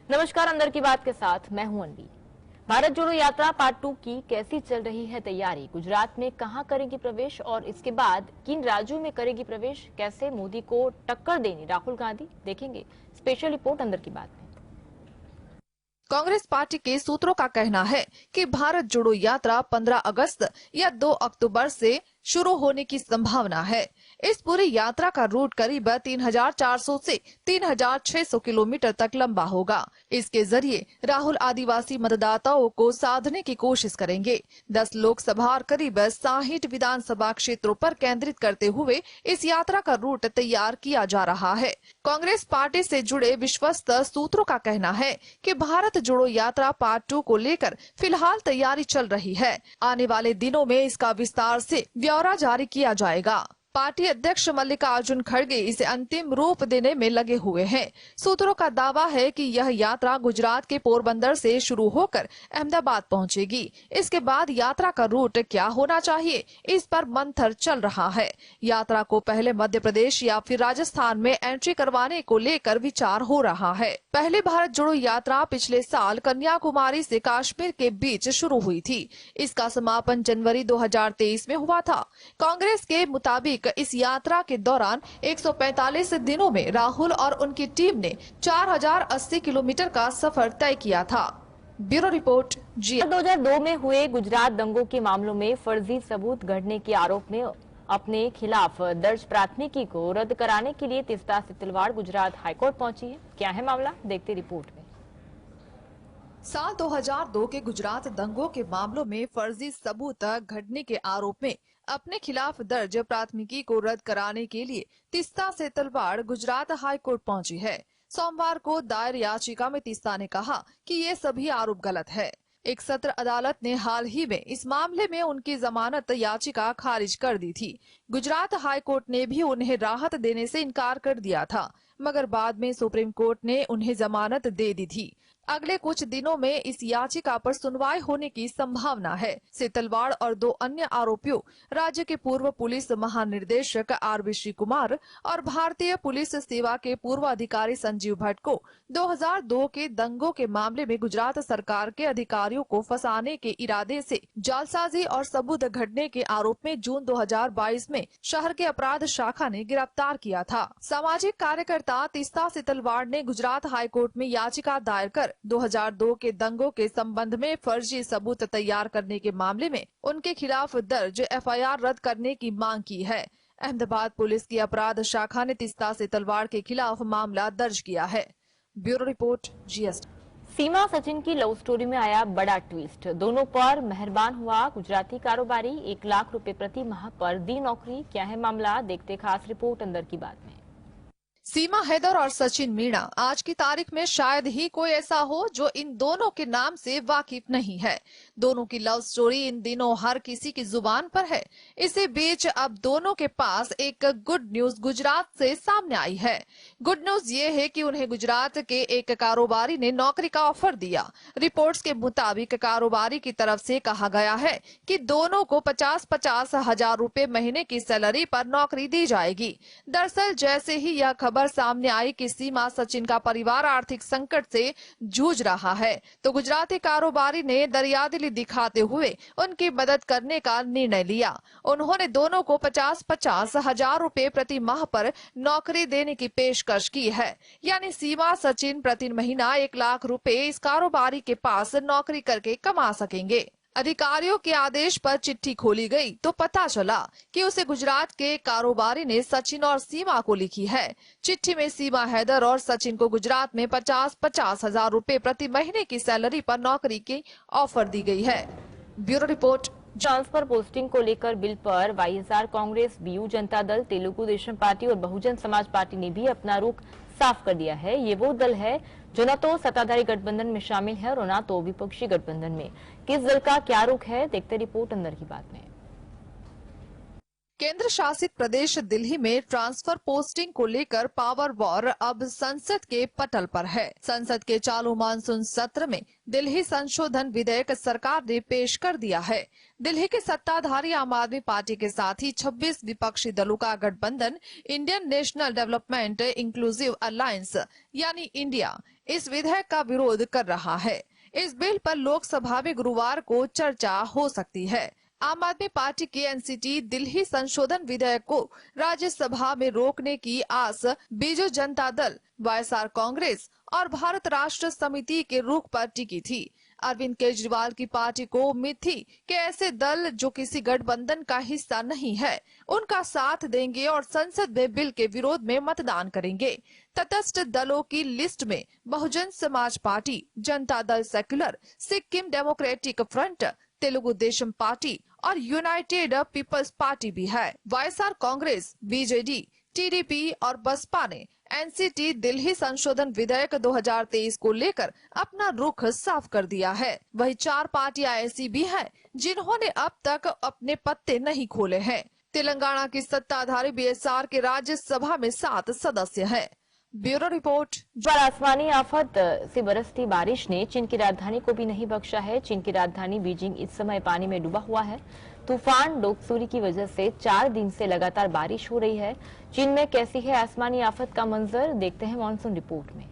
नमस्कार, अंदर की बात के साथ मैं हूं अनवी। भारत जोड़ो यात्रा पार्ट 2 की कैसी चल रही है तैयारी? गुजरात में कहां करेगी प्रवेश और इसके बाद किन राज्यों में करेगी प्रवेश? कैसे मोदी को टक्कर देंगे राहुल गांधी? देखेंगे स्पेशल रिपोर्ट अंदर की बात में। कांग्रेस पार्टी के सूत्रों का कहना है कि भारत जोड़ो यात्रा 15 अगस्त या 2 अक्टूबर से शुरू होने की संभावना है। इस पूरी यात्रा का रूट करीब 3,400 से 3,600 किलोमीटर तक लंबा होगा। इसके जरिए राहुल आदिवासी मतदाताओं को साधने की कोशिश करेंगे। 10 लोकसभा और करीब 60 विधानसभा क्षेत्रों पर केंद्रित करते हुए इस यात्रा का रूट तैयार किया जा रहा है। कांग्रेस पार्टी से जुड़े विश्वस्त सूत्रों का कहना है कि भारत जोड़ो यात्रा पार्ट 2 को लेकर फिलहाल तैयारी चल रही है। आने वाले दिनों में इसका विस्तार से ब्यौरा जारी किया जाएगा। पार्टी अध्यक्ष मल्लिकार्जुन खड़गे इसे अंतिम रूप देने में लगे हुए हैं। सूत्रों का दावा है कि यह यात्रा गुजरात के पोरबंदर से शुरू होकर अहमदाबाद पहुंचेगी। इसके बाद यात्रा का रूट क्या होना चाहिए, इस पर मंथन चल रहा है। यात्रा को पहले मध्य प्रदेश या फिर राजस्थान में एंट्री करवाने को लेकर विचार हो रहा है। पहले भारत जोड़ो यात्रा पिछले साल कन्याकुमारी से कश्मीर के बीच शुरू हुई थी। इसका समापन जनवरी 2023 में हुआ था। कांग्रेस के मुताबिक इस यात्रा के दौरान 145 दिनों में राहुल और उनकी टीम ने 4,080 किलोमीटर का सफर तय किया था। ब्यूरो रिपोर्ट जी। 2002 में हुए गुजरात दंगों के मामलों में फर्जी सबूत गढ़ने के आरोप में अपने खिलाफ दर्ज प्राथमिकी को रद्द कराने के लिए तीस्ता से तलवाड़ गुजरात हाईकोर्ट पहुंची है। क्या है मामला, देखते रिपोर्ट में। साल 2002 के गुजरात दंगों के मामलों में फर्जी सबूत घटने के आरोप में अपने खिलाफ दर्ज प्राथमिकी को रद्द कराने के लिए तीस्ता से तलवाड़ गुजरात हाईकोर्ट पहुंची है। सोमवार को दायर याचिका में तीस्ता ने कहा कि ये सभी आरोप गलत है। एक सत्र अदालत ने हाल ही में इस मामले में उनकी जमानत याचिका खारिज कर दी थी। गुजरात हाईकोर्ट ने भी उन्हें राहत देने से इनकार कर दिया था, मगर बाद में सुप्रीम कोर्ट ने उन्हें जमानत दे दी थी। अगले कुछ दिनों में इस याचिका पर सुनवाई होने की संभावना है। तलवाड़ और 2 अन्य आरोपियों राज्य के पूर्व पुलिस महानिर्देशक RV श्री कुमार और भारतीय पुलिस सेवा के पूर्व अधिकारी संजीव भट्ट को 2002 के दंगों के मामले में गुजरात सरकार के अधिकारियों को फंसाने के इरादे से जालसाजी और सबूत घटने के आरोप में जून 2022 में शहर के अपराध शाखा ने गिरफ्तार किया था। सामाजिक कार्यकर्ता तीस्ता से तलवाड़ ने गुजरात हाईकोर्ट में याचिका दायर कर 2002 के दंगों के संबंध में फर्जी सबूत तैयार करने के मामले में उनके खिलाफ दर्ज FIR रद्द करने की मांग की है। अहमदाबाद पुलिस की अपराध शाखा ने तीस्ता से तलवाड़ के खिलाफ मामला दर्ज किया है। Bureau report GST। सीमा सचिन की लव स्टोरी में आया बड़ा ट्विस्ट। दोनों पर मेहरबान हुआ गुजराती कारोबारी। 1 लाख रुपए प्रति माह पर दी नौकरी। क्या है मामला, देखते खास रिपोर्ट अंदर की बात में। सीमा हैदर और सचिन मीणा आज की तारीख में शायद ही कोई ऐसा हो जो इन दोनों के नाम से वाकिफ नहीं है। दोनों की लव स्टोरी इन दिनों हर किसी की जुबान पर है। इसी बीच अब दोनों के पास एक गुड न्यूज गुजरात से सामने आई है। गुड न्यूज ये है कि उन्हें गुजरात के एक कारोबारी ने नौकरी का ऑफर दिया। रिपोर्ट्स के मुताबिक कारोबारी की तरफ से कहा गया है कि दोनों को 50-50 हजार रुपए महीने की सैलरी पर नौकरी दी जाएगी। दरअसल जैसे ही यह खबर सामने आई कि सीमा सचिन का परिवार आर्थिक संकट से जूझ रहा है, तो गुजराती कारोबारी ने दरियादिली दिखाते हुए उनकी मदद करने का निर्णय लिया। उन्होंने दोनों को 50-50 हजार रुपए प्रति माह पर नौकरी देने की पेशकश की है। यानी सीमा सचिन प्रति महीना 1 लाख रुपए इस कारोबारी के पास नौकरी करके कमा सकेंगे। अधिकारियों के आदेश पर चिट्ठी खोली गई तो पता चला कि उसे गुजरात के कारोबारी ने सचिन और सीमा को लिखी है। चिट्ठी में सीमा हैदर और सचिन को गुजरात में 50-50 हजार रुपए प्रति महीने की सैलरी पर नौकरी की ऑफर दी गई है। Bureau report. ट्रांसफर पोस्टिंग को लेकर बिल पर YSR Congress, BU Janata Dal, Telugu Desam party और बहुजन समाज पार्टी ने भी अपना रुख साफ कर दिया है। ये वो दल है जो न तो सत्ताधारी गठबंधन में शामिल है और न तो विपक्षी गठबंधन में। किस दल का क्या रुख है, देखते रिपोर्ट अंदर की बात में। केंद्र शासित प्रदेश दिल्ली में ट्रांसफर पोस्टिंग को लेकर पावर वॉर अब संसद के पटल पर है। संसद के चालू मानसून सत्र में दिल्ली संशोधन विधेयक सरकार ने पेश कर दिया है। दिल्ली के सत्ताधारी आम आदमी पार्टी के साथ ही 26 विपक्षी दलों का गठबंधन Indian national development inclusive alliance यानी इंडिया इस विधेयक का विरोध कर रहा है। इस बिल पर लोकसभा में गुरुवार को चर्चा हो सकती है। आम आदमी पार्टी के एनसीटी दिल्ली संशोधन विधेयक को राज्यसभा में रोकने की आस बीजू जनता दल, वाईएसआर कांग्रेस और भारत राष्ट्र समिति के रुख पर टिकी थी। अरविंद केजरीवाल की पार्टी को उम्मीद थी कि ऐसे दल जो किसी गठबंधन का हिस्सा नहीं है, उनका साथ देंगे और संसद में बिल के विरोध में मतदान करेंगे। तटस्थ दलों की लिस्ट में Bahujan Samaj party, Janata Dal secular, Sikkim democratic front, Telugu Desam party और यूनाइटेड पीपल्स पार्टी भी है। वाईएसआर कांग्रेस, बीजेडी, टीडीपी और बसपा ने एनसीटी दिल्ली संशोधन विधेयक 2023 को लेकर अपना रुख साफ कर दिया है। वही 4 पार्टियां ऐसी भी हैं जिन्होंने अब तक अपने पत्ते नहीं खोले हैं। तेलंगाना की सत्ताधारी बीएसआर के राज्यसभा में 7 सदस्य हैं। Bureau report. पर आसमानी आफत से बरसती बारिश ने चीन की राजधानी को भी नहीं बख्शा है। चीन की राजधानी बीजिंग इस समय पानी में डूबा हुआ है। तूफान डोकसुरी की वजह से 4 दिन से लगातार बारिश हो रही है। चीन में कैसी है आसमानी आफत का मंजर, देखते हैं मॉनसून रिपोर्ट में।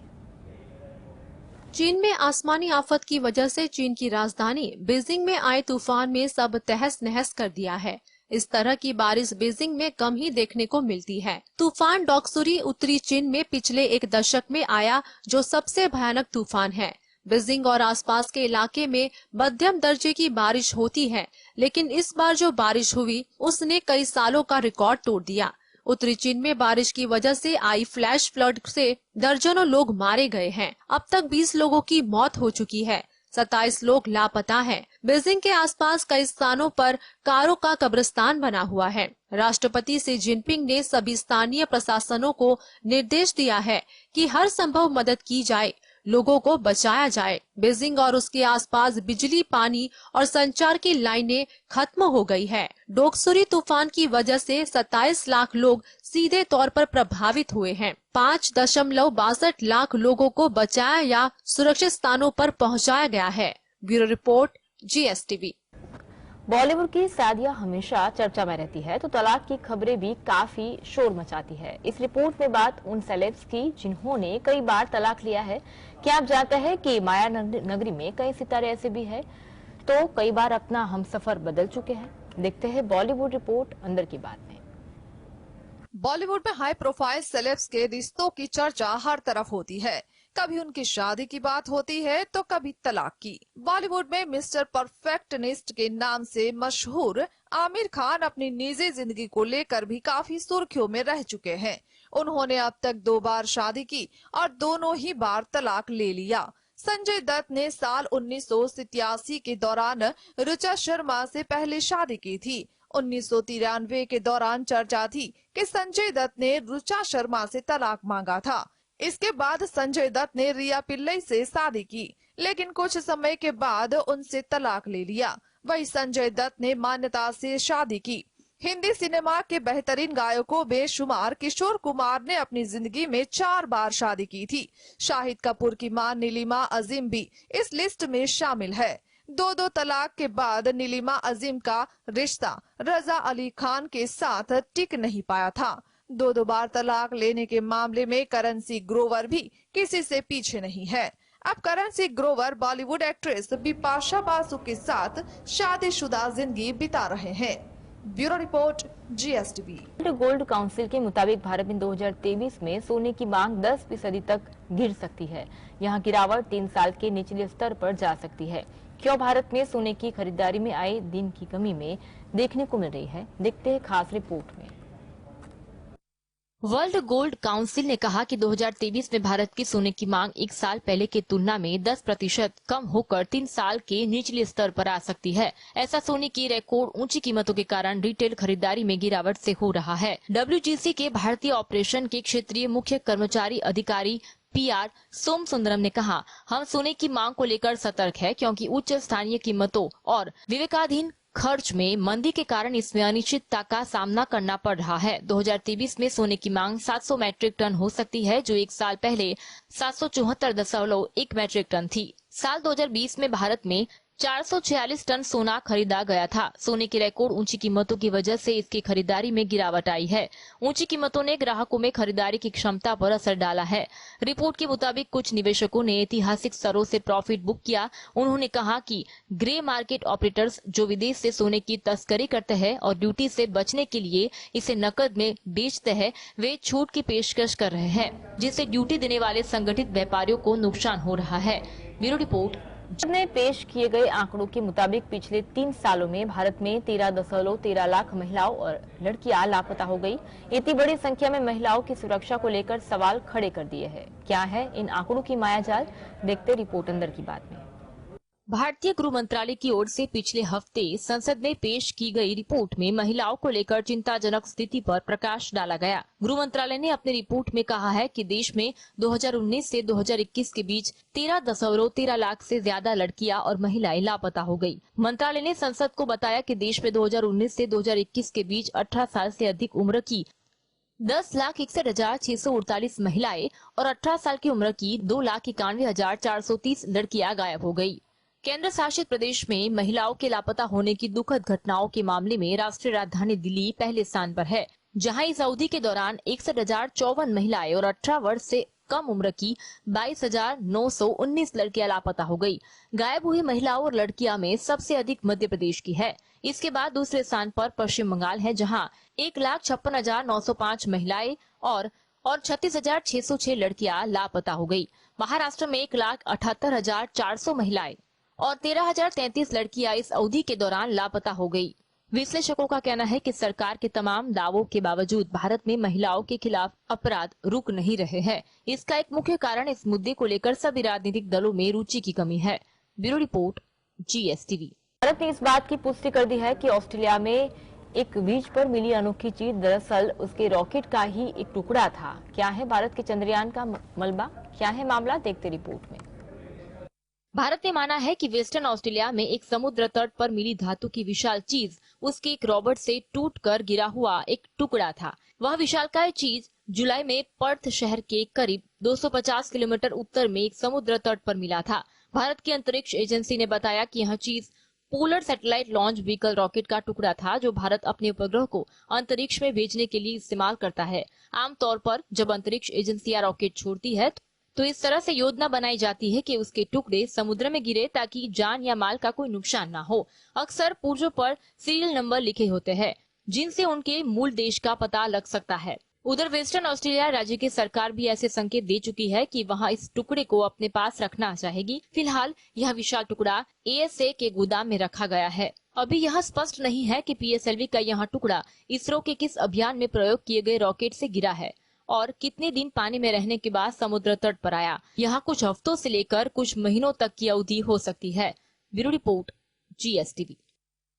चीन में आसमानी आफत की वजह से चीन की राजधानी बीजिंग में आए तूफान में सब तहस नहस कर दिया है। इस तरह की बारिश बीजिंग में कम ही देखने को मिलती है। तूफान डोकसुरी उत्तरी चीन में पिछले 1 दशक में आया, जो सबसे भयानक तूफान है। बीजिंग और आसपास के इलाके में मध्यम दर्जे की बारिश होती है, लेकिन इस बार जो बारिश हुई उसने कई सालों का रिकॉर्ड तोड़ दिया। उत्तरी चीन में बारिश की वजह से आई फ्लैश फ्लड से दर्जनों लोग मारे गए हैं। अब तक 20 लोगों की मौत हो चुकी है। 27 लोग लापता हैं। बीजिंग के आसपास कई स्थानों पर कारों का कब्रिस्तान बना हुआ है। राष्ट्रपति शी जिनपिंग ने सभी स्थानीय प्रशासनों को निर्देश दिया है कि हर संभव मदद की जाए, लोगों को बचाया जाए। बीजिंग और उसके आसपास बिजली, पानी और संचार की लाइनें खत्म हो गई है। डोकसुरी तूफान की वजह से 27 लाख लोग सीधे तौर पर प्रभावित हुए हैं। 5.62 लाख लोगों को बचाया या सुरक्षित स्थानों पर पहुंचाया गया है। Bureau report, GSTV। बॉलीवुड की शादियां हमेशा चर्चा में रहती है, तो तलाक की खबरें भी काफी शोर मचाती है। इस रिपोर्ट में बात उन सेलेब्स की जिन्होंने कई बार तलाक लिया है। क्या आप जानते हैं कि माया नगरी में कई सितारे ऐसे भी हैं तो कई बार अपना हमसफर बदल चुके हैं। देखते हैं बॉलीवुड रिपोर्ट अंदर की बात में। बॉलीवुड में हाई प्रोफाइल सेलेब्स के रिश्तों की चर्चा हर तरफ होती है। कभी उनकी शादी की बात होती है तो कभी तलाक की। बॉलीवुड में मिस्टर परफेक्शनिस्ट के नाम से मशहूर आमिर खान अपनी निजी जिंदगी को लेकर भी काफी सुर्खियों में रह चुके हैं। उन्होंने अब तक 2 बार शादी की और दोनों ही बार तलाक ले लिया। संजय दत्त ने साल 1987 के दौरान ऋचा शर्मा से पहले शादी की थी। 1993 के दौरान चर्चा थी कि संजय दत्त ने ऋचा शर्मा से तलाक मांगा था। इसके बाद संजय दत्त ने रिया पिल्लई से शादी की, लेकिन कुछ समय के बाद उनसे तलाक ले लिया। वही संजय दत्त ने मान्यता से शादी की। हिंदी सिनेमा के बेहतरीन गायकों बेशुमार किशोर कुमार ने अपनी जिंदगी में 4 बार शादी की थी। शाहिद कपूर की मां नीलिमा अजीम भी इस लिस्ट में शामिल है। 2 तलाक के बाद नीलिमा अजीम का रिश्ता रजा अली खान के साथ टिक नहीं पाया था। 2 बार तलाक लेने के मामले में करण सिंह ग्रोवर भी किसी से पीछे नहीं है। अब करण सिंह ग्रोवर बॉलीवुड एक्ट्रेस बिपाशा बासु के साथ शादीशुदा जिंदगी बिता रहे हैं। Bureau report, GSTV। Gold council के मुताबिक भारत में 2023 में सोने की मांग 10% तक गिर सकती है। यहाँ गिरावट 3 साल के निचले स्तर पर जा सकती है। क्यों भारत में सोने की खरीदारी में आए दिन की कमी में देखने को मिल रही है, देखते हैं खास रिपोर्ट में। वर्ल्ड गोल्ड काउंसिल ने कहा कि 2023 में भारत की सोने की मांग 1 साल पहले की तुलना में 10% कम होकर 3 साल के निचले स्तर पर आ सकती है। ऐसा सोने की रिकॉर्ड ऊंची कीमतों के कारण रिटेल खरीदारी में गिरावट से हो रहा है। WGC के भारतीय ऑपरेशन के क्षेत्रीय मुख्य कर्मचारी अधिकारी PR सोम सुंदरम ने कहा, हम सोने की मांग को लेकर सतर्क है क्योंकि उच्च स्थानीय कीमतों और विवेकाधीन खर्च में मंदी के कारण इसमें अनिश्चितता का सामना करना पड़ रहा है। 2023 में सोने की मांग 700 मैट्रिक टन हो सकती है, जो 1 साल पहले 774.1 मैट्रिक टन थी। साल 2020 में भारत में 446 टन सोना खरीदा गया था। सोने की रिकॉर्ड ऊंची कीमतों की वजह से इसकी खरीदारी में गिरावट आई है। ऊंची कीमतों ने ग्राहकों में खरीदारी की क्षमता पर असर डाला है। रिपोर्ट के मुताबिक कुछ निवेशकों ने ऐतिहासिक स्तरों से प्रॉफिट बुक किया। उन्होंने कहा कि ग्रे मार्केट ऑपरेटर्स जो विदेश से सोने की तस्करी करते हैं और ड्यूटी से बचने के लिए इसे नकद में बेचते हैं, वे छूट की पेशकश कर रहे हैं, जिससे ड्यूटी देने वाले संगठित व्यापारियों को नुकसान हो रहा है। Bureau report. ने पेश किए गए आंकड़ों के मुताबिक पिछले 3 सालों में भारत में 13.13 लाख महिलाओं और लड़कियां लापता हो गई। इतनी बड़ी संख्या में महिलाओं की सुरक्षा को लेकर सवाल खड़े कर दिए हैं। क्या है इन आंकड़ों की मायाजाल, देखते रिपोर्ट अंदर की बात में। भारतीय गृह मंत्रालय की ओर से पिछले हफ्ते संसद में पेश की गई रिपोर्ट में महिलाओं को लेकर चिंताजनक स्थिति पर प्रकाश डाला गया। गृह मंत्रालय ने अपनी रिपोर्ट में कहा है कि देश में 2019 से 2021 के बीच 13.13 लाख से ज्यादा लड़कियां और महिलाएं लापता हो गई। मंत्रालय ने संसद को बताया कि देश में 2019 से 2021 के बीच 18 साल से अधिक उम्र की 10,61,648 महिलाएं और 18 साल की उम्र की 2,91,430 लड़कियां गायब हो गयी। केंद्र शासित प्रदेश में महिलाओं के लापता होने की दुखद घटनाओं के मामले में राष्ट्रीय राजधानी दिल्ली पहले स्थान पर है, जहां इस अवधि के दौरान 61,054 महिलाएं और 18 वर्ष से कम उम्र की 22,919 लड़कियां लापता हो गई। गायब हुई महिलाओं और लड़कियां में सबसे अधिक मध्य प्रदेश की है। इसके बाद दूसरे स्थान पर पश्चिम बंगाल है, जहां 1,56,905 महिलाएं और 36,606 लड़कियां लापता हो गई। महाराष्ट्र में 1,78,400 महिलाएं और 13,033 लड़कियां इस अवधि के दौरान लापता हो गई। विश्लेषकों का कहना है कि सरकार के तमाम दावों के बावजूद भारत में महिलाओं के खिलाफ अपराध रुक नहीं रहे हैं। इसका एक मुख्य कारण इस मुद्दे को लेकर सभी राजनीतिक दलों में रुचि की कमी है। Bureau report, GSTV। भारत ने इस बात की पुष्टि कर दी है कि ऑस्ट्रेलिया में एक बीच पर मिली अनोखी चीज दरअसल उसके रॉकेट का ही एक टुकड़ा था। क्या है भारत के चंद्रयान का मलबा, क्या है मामला, देखते रिपोर्ट में। भारत ने माना है कि वेस्टर्न ऑस्ट्रेलिया में एक समुद्र तट पर मिली धातु की विशाल चीज उसके एक रॉबर्ट से टूटकर गिरा हुआ एक टुकड़ा था। वह विशालकाय चीज जुलाई में पर्थ शहर के करीब 250 किलोमीटर उत्तर में एक समुद्र तट पर मिला था। भारत की अंतरिक्ष एजेंसी ने बताया कि यह चीज polar satellite launch vehicle rocket का टुकड़ा था, जो भारत अपने उपग्रह को अंतरिक्ष में भेजने के लिए इस्तेमाल करता है। आमतौर पर जब अंतरिक्ष एजेंसियां रॉकेट छोड़ती है तो इस तरह से योजना बनाई जाती है कि उसके टुकड़े समुद्र में गिरे ताकि जान या माल का कोई नुकसान ना हो। अक्सर पुर्जों पर सीरियल नंबर लिखे होते हैं, जिनसे उनके मूल देश का पता लग सकता है। उधर वेस्टर्न ऑस्ट्रेलिया राज्य की सरकार भी ऐसे संकेत दे चुकी है कि वहां इस टुकड़े को अपने पास रखना चाहेगी। फिलहाल यह विशाल टुकड़ा ASA के गोदाम में रखा गया है। अभी यह स्पष्ट नहीं है कि PSLV का यह टुकड़ा इसरो के किस अभियान में प्रयोग किए गए रॉकेट से गिरा है और कितने दिन पानी में रहने के बाद समुद्र तट पर आया। यहाँ कुछ हफ्तों से लेकर कुछ महीनों तक की अवधि हो सकती है। Bureau report, GSTV।